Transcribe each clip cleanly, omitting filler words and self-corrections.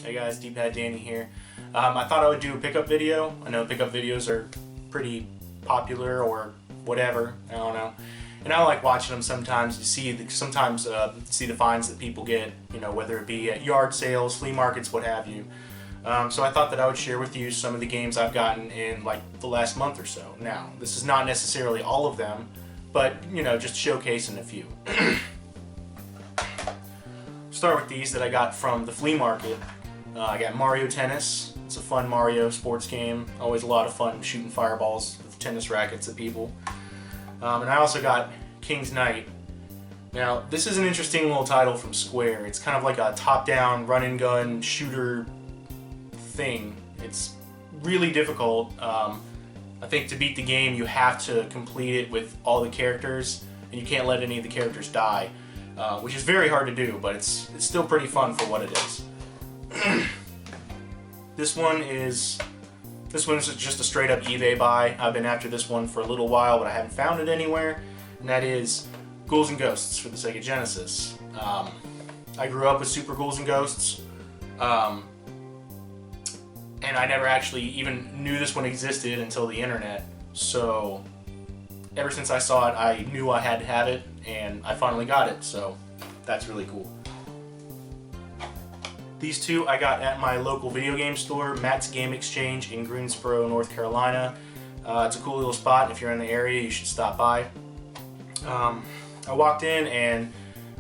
Hey guys, D-Pad Danny here. I thought I would do a pickup video. I know pickup videos are pretty popular or whatever, I don't know. And I like watching them sometimes. You see see the finds that people get, you know, whether it be at yard sales, flea markets, what have you. So I thought that I would share with you some of the games I've gotten in like the last month or so. Now, this is not necessarily all of them, but you know, just showcasing a few. Start with these that I got from the flea market. I got Mario Tennis. It's a fun Mario sports game. Always a lot of fun shooting fireballs with tennis rackets at people. And I also got King's Knight. Now, this is an interesting little title from Square. It's kind of like a top-down run-and-gun shooter thing. It's really difficult. I think to beat the game, you have to complete it with all the characters, and you can't let any of the characters die, which is very hard to do, but it's still pretty fun for what it is. This one is just a straight up eBay buy. I've been after this one for a little while, but I haven't found it anywhere, and that is Ghouls 'n Ghosts for the Sega Genesis. I grew up with Super Ghouls 'n Ghosts, and I never actually even knew this one existed until the internet. So ever since I saw it, I knew I had to have it, and I finally got it, so that's really cool. These two I got at my local video game store, Matt's Game Exchange in Greensboro, North Carolina. It's a cool little spot. If you're in the area, you should stop by. I walked in and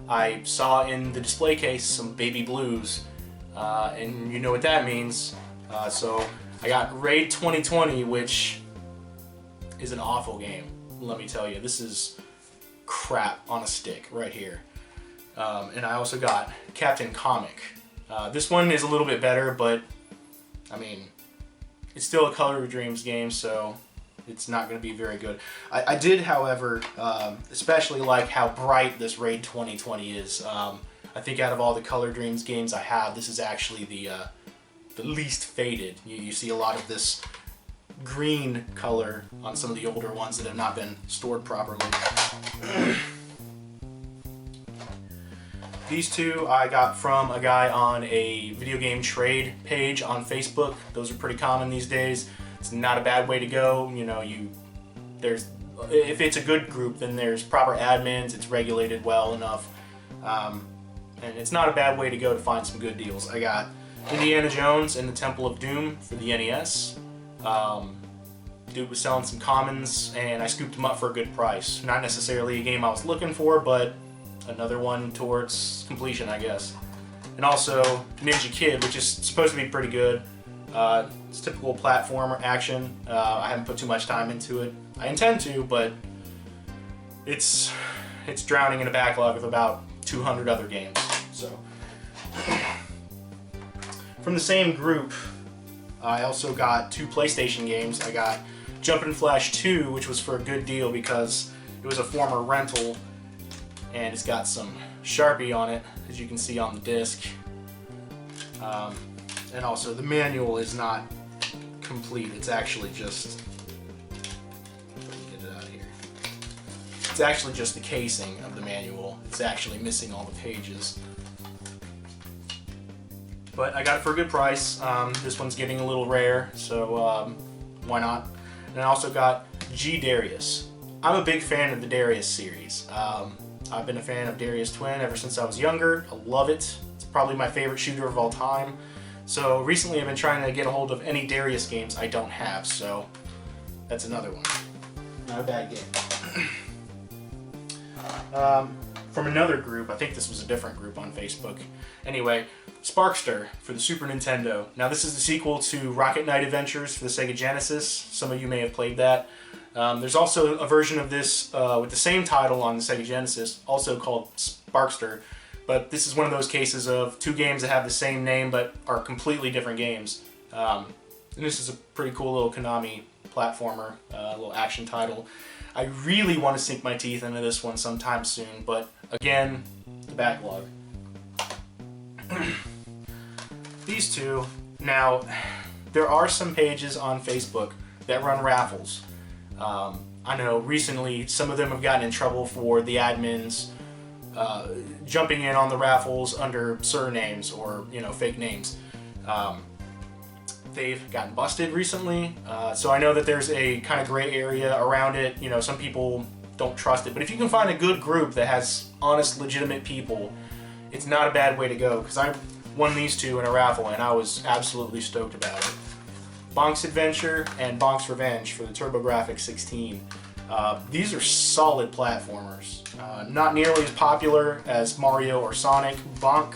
I saw in the display case some Baby Blues, and you know what that means. So I got Raid 2020, which is an awful game, let me tell you. This is crap on a stick right here. And I also got Captain Comic. This one is a little bit better, but I mean, it's still a Color of Dreams game, so it's not going to be very good. I did, however, especially like how bright this Raid 2020 is. I think out of all the Color Dreams games I have, this is actually the least faded. You see a lot of this green color on some of the older ones that have not been stored properly. These two I got from a guy on a video game trade page on Facebook. Those are pretty common these days. It's not a bad way to go. You know, if it's a good group, then there's proper admins. It's regulated well enough, and it's not a bad way to go to find some good deals. I got Indiana Jones and the Temple of Doom for the NES. Dude was selling some commons, and I scooped them up for a good price. Not necessarily a game I was looking for, but another one towards completion, I guess. And also Ninja Kid, which is supposed to be pretty good. It's typical platformer action. I haven't put too much time into it. I intend to, but it's drowning in a backlog of about 200 other games. So from the same group, I also got two PlayStation games. I got Jumpin' Flash 2, which was for a good deal because it was a former rental, and it's got some Sharpie on it, as you can see on the disc. And also the manual is not complete. It's actually just, get it out of here. It's actually just the casing of the manual. It's actually missing all the pages. But I got it for a good price. This one's getting a little rare, so why not? And I also got G Darius. I'm a big fan of the Darius series. I've been a fan of Darius Twin ever since I was younger. I love it. It's probably my favorite shooter of all time. So recently I've been trying to get a hold of any Darius games I don't have, so that's another one. Not a bad game. From another group, I think this was a different group on Facebook. Anyway, Sparkster for the Super Nintendo. Now this is the sequel to Rocket Knight Adventures for the Sega Genesis. Some of you may have played that. There's also a version of this with the same title on the Sega Genesis, also called Sparkster, but this is one of those cases of two games that have the same name but are completely different games. And this is a pretty cool little Konami platformer, little action title. I really want to sink my teeth into this one sometime soon, but again, the backlog. These two, now, there are some pages on Facebook that run raffles. I know recently some of them have gotten in trouble for the admins jumping in on the raffles under surnames or, you know, fake names. They've gotten busted recently, so I know that there's a kind of gray area around it. You know, some people don't trust it, but if you can find a good group that has honest, legitimate people, it's not a bad way to go, because I won these two in a raffle and I was absolutely stoked about it. Bonk's Adventure and Bonk's Revenge for the TurboGrafx 16. These are solid platformers. Not nearly as popular as Mario or Sonic. Bonk,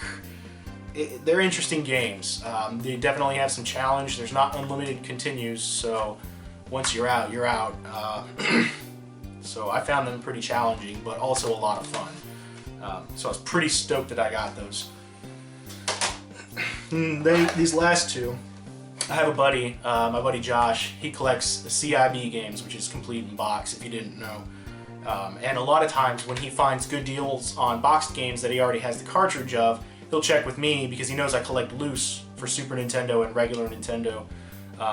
they're interesting games. They definitely have some challenge. There's not unlimited continues, so once you're out, you're out. So I found them pretty challenging, but also a lot of fun. So I was pretty stoked that I got those. These last two, I have a buddy, my buddy Josh. He collects the CIB games, which is complete in box, if you didn't know. And a lot of times when he finds good deals on boxed games that he already has the cartridge of, he'll check with me because he knows I collect loose for Super Nintendo and regular Nintendo.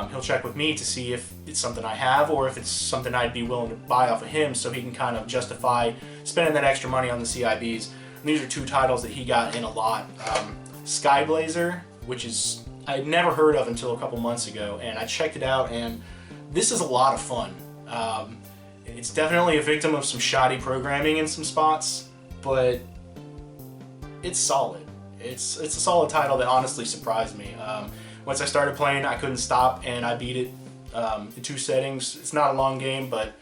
He'll check with me to see if it's something I have or if it's something I'd be willing to buy off of him, so he can kind of justify spending that extra money on the CIBs. And these are two titles that he got in a lot. Skyblazer, which is I'd never heard of until a couple months ago, and I checked it out, and this is a lot of fun. It's definitely a victim of some shoddy programming in some spots, but it's solid. It's a solid title that honestly surprised me. Once I started playing, I couldn't stop, and I beat it in 2 settings. It's not a long game, but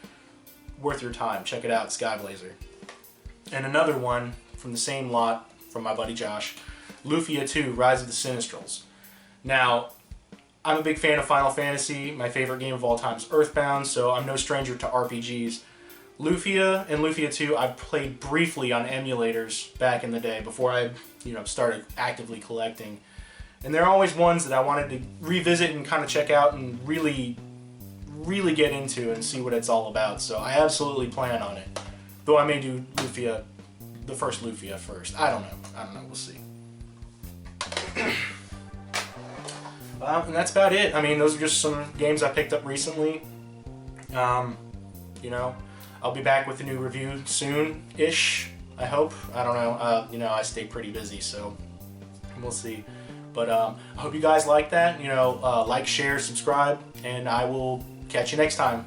worth your time. Check it out, Skyblazer. And another one from the same lot from my buddy Josh, Lufia 2, Rise of the Sinistrals. Now, I'm a big fan of Final Fantasy. My favorite game of all time is Earthbound, so I'm no stranger to RPGs. Lufia and Lufia 2 I played briefly on emulators back in the day before I started actively collecting. And they're always ones that I wanted to revisit and kind of check out and really get into and see what it's all about. So I absolutely plan on it. Though I may do Lufia, the first Lufia first. I don't know. We'll see. And that's about it. I mean, those are just some games I picked up recently. I'll be back with a new review soon-ish, I hope. I don't know. I stay pretty busy, so we'll see. But I hope you guys like that. Like, share, subscribe, and I will catch you next time.